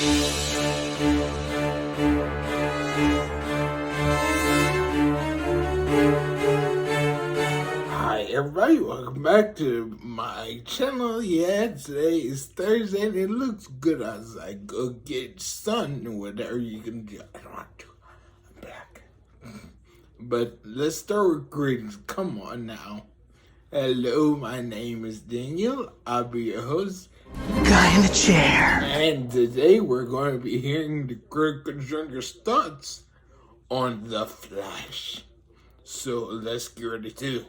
Hi everybody, welcome back to my channel. Yeah, today is Thursday and it looks good outside. Go get sun, whatever you can do. I don't want to. I'm back. But let's start with greetings. Come on now. Hello, my name is Daniel. I'll be your host. Guy in the chair. And today we're going to be hearing the critical judge's thoughts on The Flash. So let's get ready to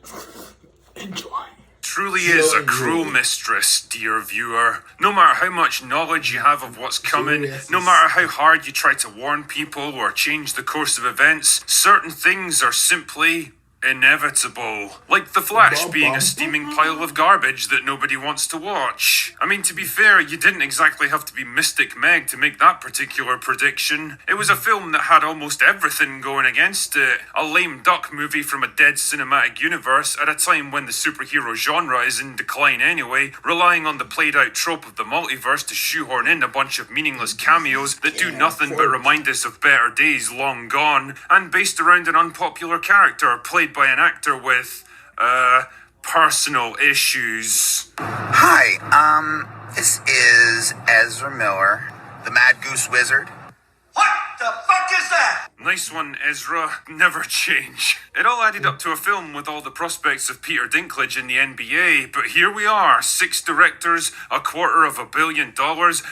enjoy. Truly is a cruel mistress, dear viewer. No matter how much knowledge you have of what's coming, no matter how hard you try to warn people or change the course of events, certain things are simply inevitable. Like The Flash being a steaming pile of garbage that nobody wants to watch. I mean, to be fair, you didn't exactly have to be Mystic Meg to make that particular prediction. It was a film that had almost everything going against it. A lame duck movie from a dead cinematic universe at a time when the superhero genre is in decline anyway, relying on the played out trope of the multiverse to shoehorn in a bunch of meaningless cameos that do nothing but remind us of better days long gone, and based around an unpopular character played by an actor with, personal issues. Hi, this is Ezra Miller, the Mad Goose Wizard. What the fuck is that? Nice one, Ezra. Never change. It all added up to a film with all the prospects of Peter Dinklage in the NBA, but here we are, 6 directors, $250 million,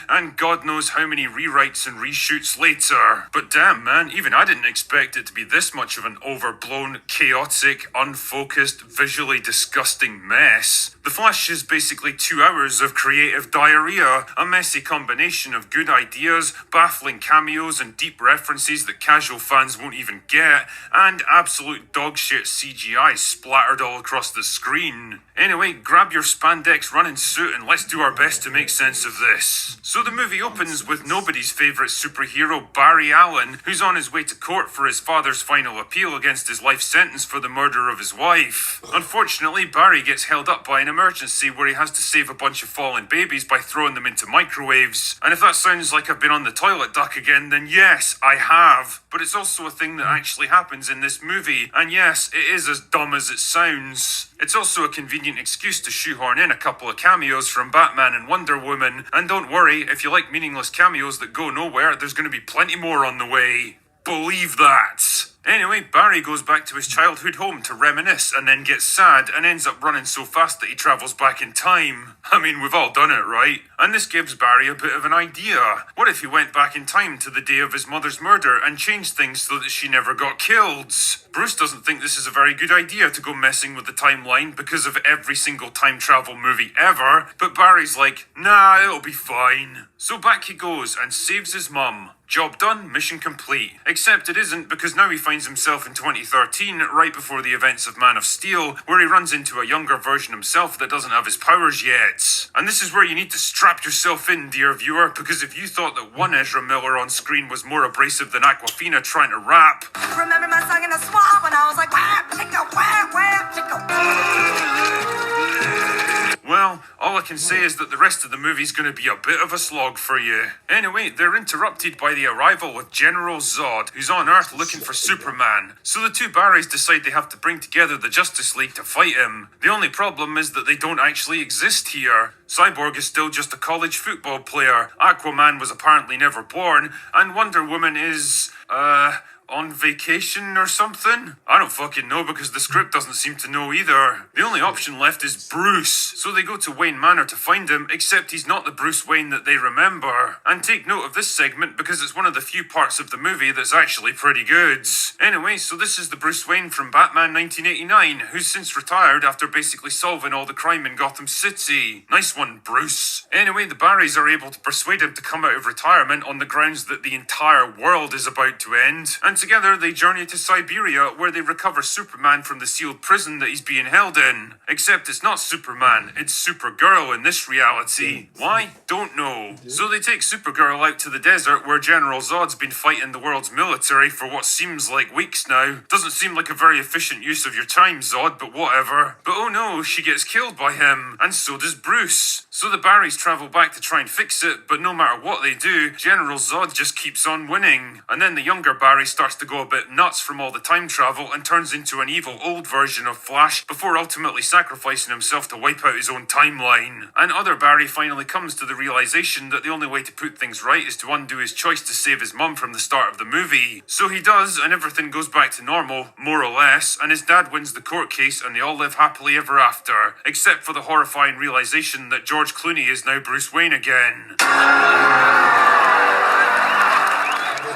and God knows how many rewrites and reshoots later. But damn, man, even I didn't expect it to be this much of an overblown, chaotic, unfocused, visually disgusting mess. The Flash is basically 2 hours of creative diarrhea, a messy combination of good ideas, baffling cameos, and deep references that casual fans won't even get, and absolute dogshit CGI splattered all across the screen. Anyway, grab your spandex running suit and let's do our best to make sense of this. So the movie opens with nobody's favourite superhero, Barry Allen, who's on his way to court for his father's final appeal against his life sentence for the murder of his wife. Unfortunately, Barry gets held up by an emergency where he has to save a bunch of fallen babies by throwing them into microwaves. And if that sounds like I've been on the toilet duck again, then yes, I have. But it's also a thing that actually happens in this movie, and yes, it is as dumb as it sounds. It's also a convenient excuse to shoehorn in a couple of cameos from Batman and Wonder Woman, and don't worry, if you like meaningless cameos that go nowhere, there's going to be plenty more on the way. Believe that. Anyway, Barry goes back to his childhood home to reminisce and then gets sad and ends up running so fast that he travels back in time. I mean, we've all done it, right? And this gives Barry a bit of an idea. What if he went back in time to the day of his mother's murder and changed things so that she never got killed? Bruce doesn't think this is a very good idea to go messing with the timeline because of every single time travel movie ever, but Barry's like, nah, it'll be fine. So back he goes and saves his mum. Job done, mission complete. Except it isn't, because now he finds himself in 2013, right before the events of Man of Steel, where he runs into a younger version himself that doesn't have his powers yet. And this is where you need to strap yourself in, dear viewer, because if you thought that one Ezra Miller on screen was more abrasive than Aquafina trying to rap... Remember my song in the swamp when I was like, whap, chicka, whap, whap, chicka. Well, all I can say is that the rest of the movie's going to be a bit of a slog for you. Anyway, they're interrupted by the arrival of General Zod, who's on Earth looking for Superman. So the 2 Barrys decide they have to bring together the Justice League to fight him. The only problem is that they don't actually exist here. Cyborg is still just a college football player, Aquaman was apparently never born, and Wonder Woman is, on vacation or something? I don't fucking know because the script doesn't seem to know either. The only option left is Bruce. So they go to Wayne Manor to find him, except he's not the Bruce Wayne that they remember. And take note of this segment because it's one of the few parts of the movie that's actually pretty good. Anyway, so this is the Bruce Wayne from Batman 1989, who's since retired after basically solving all the crime in Gotham City. Nice one, Bruce. Anyway, the Barrys are able to persuade him to come out of retirement on the grounds that the entire world is about to end. And together they journey to Siberia, where they recover Superman from the sealed prison that he's being held in. Except it's not Superman, it's Supergirl in this reality. Why? Don't know. So they take Supergirl out to the desert where General Zod's been fighting the world's military for what seems like weeks now. Doesn't seem like a very efficient use of your time, Zod, but whatever. But oh no, she gets killed by him, and so does Bruce. So the Barrys travel back to try and fix it, but no matter what they do, General Zod just keeps on winning. And then the younger Barry starts to go a bit nuts from all the time travel and turns into an evil old version of Flash before ultimately sacrificing himself to wipe out his own timeline. And other Barry finally comes to the realization that the only way to put things right is to undo his choice to save his mum from the start of the movie. So he does, and everything goes back to normal, more or less, and his dad wins the court case and they all live happily ever after. Except for the horrifying realization that George Clooney is now Bruce Wayne again.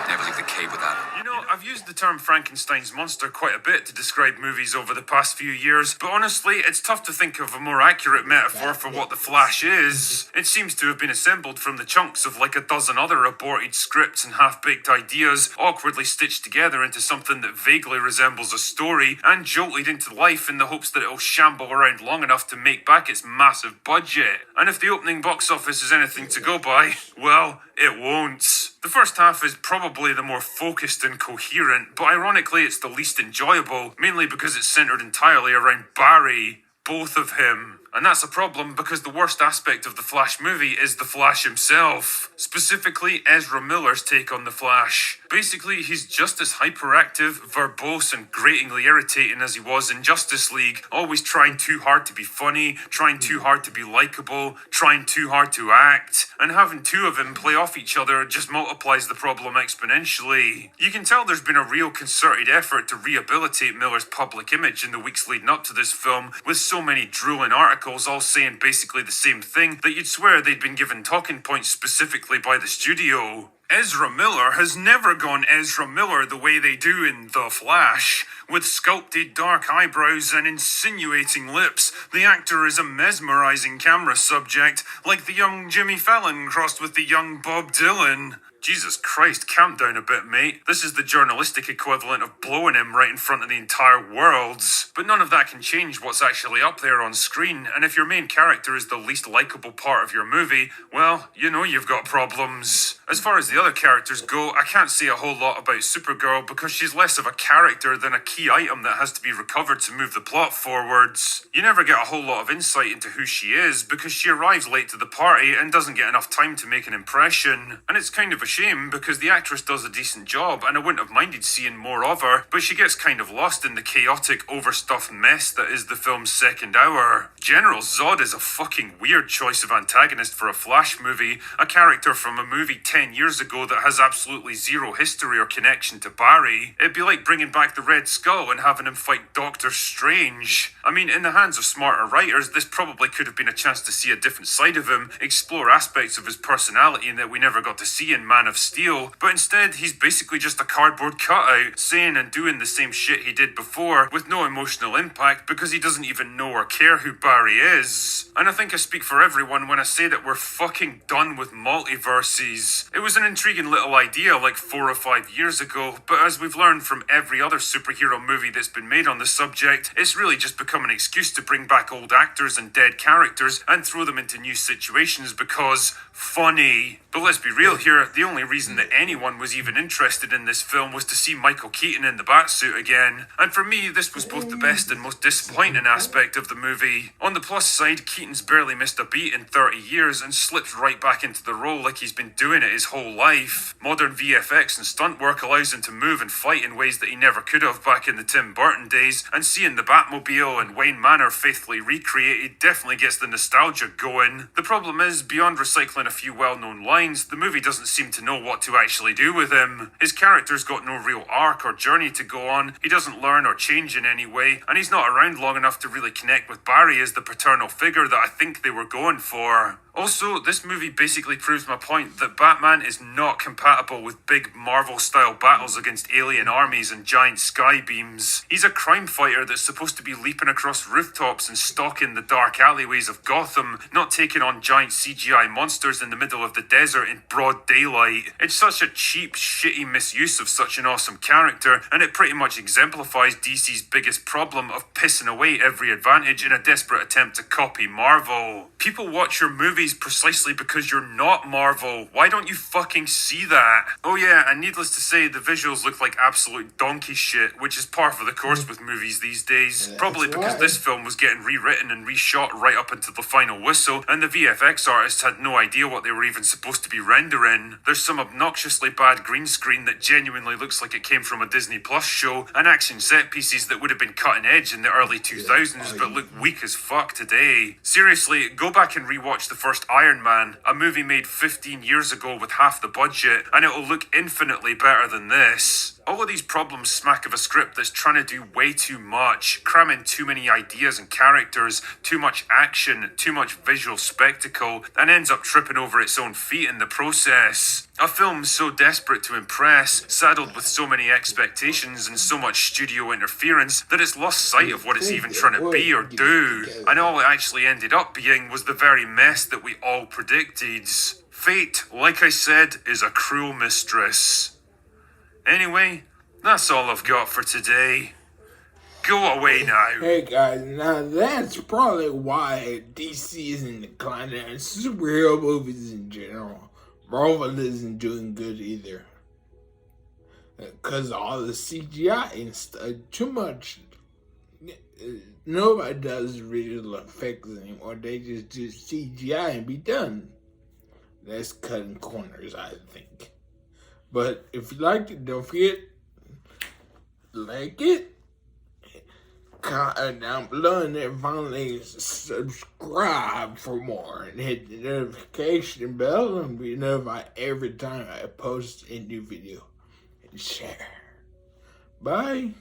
Never leave the cave without him. You know, I've used the term Frankenstein's monster quite a bit to describe movies over the past few years, but honestly, it's tough to think of a more accurate metaphor for what The Flash is. It seems to have been assembled from the chunks of like a dozen other aborted scripts and half-baked ideas, awkwardly stitched together into something that vaguely resembles a story, and jolted into life in the hopes that it'll shamble around long enough to make back its massive budget. And if the opening box office is anything to go by, well, it won't. The first half is probably the more focused and coherent, but ironically it's the least enjoyable, mainly because it's centered entirely around Barry, both of him. And that's a problem because the worst aspect of the Flash movie is the Flash himself. Specifically, Ezra Miller's take on the Flash. Basically, he's just as hyperactive, verbose, and gratingly irritating as he was in Justice League. Always trying too hard to be funny, trying too hard to be likable, trying too hard to act. And having two of him play off each other just multiplies the problem exponentially. You can tell there's been a real concerted effort to rehabilitate Miller's public image in the weeks leading up to this film, with so many drooling articles all saying basically the same thing that you'd swear they'd been given talking points specifically by the studio. Ezra Miller has never gone Ezra Miller the way they do in The Flash. With sculpted dark eyebrows and insinuating lips, the actor is a mesmerizing camera subject, like the young Jimmy Fallon crossed with the young Bob Dylan. Jesus Christ, calm down a bit, mate. This is the journalistic equivalent of blowing him right in front of the entire world. But none of that can change what's actually up there on screen, and if your main character is the least likable part of your movie, well, you know you've got problems. As far as the other characters go, I can't say a whole lot about Supergirl because she's less of a character than a key item that has to be recovered to move the plot forwards. You never get a whole lot of insight into who she is because she arrives late to the party and doesn't get enough time to make an impression. And it's kind of a shame because the actress does a decent job and I wouldn't have minded seeing more of her, but she gets kind of lost in the chaotic, overstuffed mess that is the film's second hour. General Zod is a fucking weird choice of antagonist for a Flash movie, a character from a movie 10 years ago that has absolutely zero history or connection to Barry. It'd be like bringing back the Red Skull and having him fight Doctor Strange. I mean, in the hands of smarter writers, this probably could have been a chance to see a different side of him, explore aspects of his personality that we never got to see in Man of Steel, but instead he's basically just a cardboard cutout, saying and doing the same shit he did before, with no emotional impact because he doesn't even know or care who Barry is. And I think I speak for everyone when I say that we're fucking done with multiverses. It was an intriguing little idea like 4 or 5 years ago, but as we've learned from every other superhero movie that's been made on the subject, it's really just become an excuse to bring back old actors and dead characters and throw them into new situations because funny. But let's be real here, the only reason that anyone was even interested in this film was to see Michael Keaton in the Batsuit again. And for me, this was both the best and most disappointing aspect of the movie. On the plus side, Keaton's barely missed a beat in 30 years and slipped right back into the role like he's been doing it his whole life. Modern VFX and stunt work allows him to move and fight in ways that he never could have back in the Tim Burton days, and seeing the Batmobile and Wayne Manor faithfully recreated definitely gets the nostalgia going. The problem is, beyond recycling a few well-known lines, the movie doesn't seem to know what to actually do with him. His character's got no real arc or journey to go on, he doesn't learn or change in any way, and he's not around long enough to really connect with Barry as the paternal figure that I think they were going for. Also, this movie basically proves my point that Batman is not compatible with big Marvel-style battles against alien armies and giant sky beams. He's a crime fighter that's supposed to be leaping across rooftops and stalking the dark alleyways of Gotham, not taking on giant CGI monsters in the middle of the desert in broad daylight. It's such a cheap, shitty misuse of such an awesome character, and it pretty much exemplifies DC's biggest problem of pissing away every advantage in a desperate attempt to copy Marvel. People watch your movies precisely because you're not Marvel. Why don't you fucking see that? Oh yeah, and needless to say, the visuals look like absolute donkey shit, which is par for the course with movies these days. Probably because this film was getting rewritten and reshot right up until the final whistle, and the VFX artists had no idea what they were even supposed to be rendering. There's some obnoxiously bad green screen that genuinely looks like it came from a Disney Plus show, and action set pieces that would have been cutting edge in the early 2000s but look weak as fuck today. Seriously, go back and rewatch the first Iron Man, a movie made 15 years ago with half the budget, and it'll look infinitely better than this. All of these problems smack of a script that's trying to do way too much, cramming too many ideas and characters, too much action, too much visual spectacle, and ends up tripping over its own feet in the process. A film so desperate to impress, saddled with so many expectations and so much studio interference that it's lost sight of what it's even trying to be or do. And all it actually ended up being was the very mess that we all predicted. Fate, like I said, is a cruel mistress. Anyway, that's all I've got for today. Go away now. Hey guys, now that's probably why DC is in decline and superhero movies in general. Marvel isn't doing good either. Because all the CGI and stuff, too much. Nobody does visual effects anymore. They just do CGI and be done. That's cutting corners, I think. But if you liked it, don't forget, like it, comment down below, and then finally subscribe for more, and hit the notification bell, and be notified every time I post a new video, and share. Bye.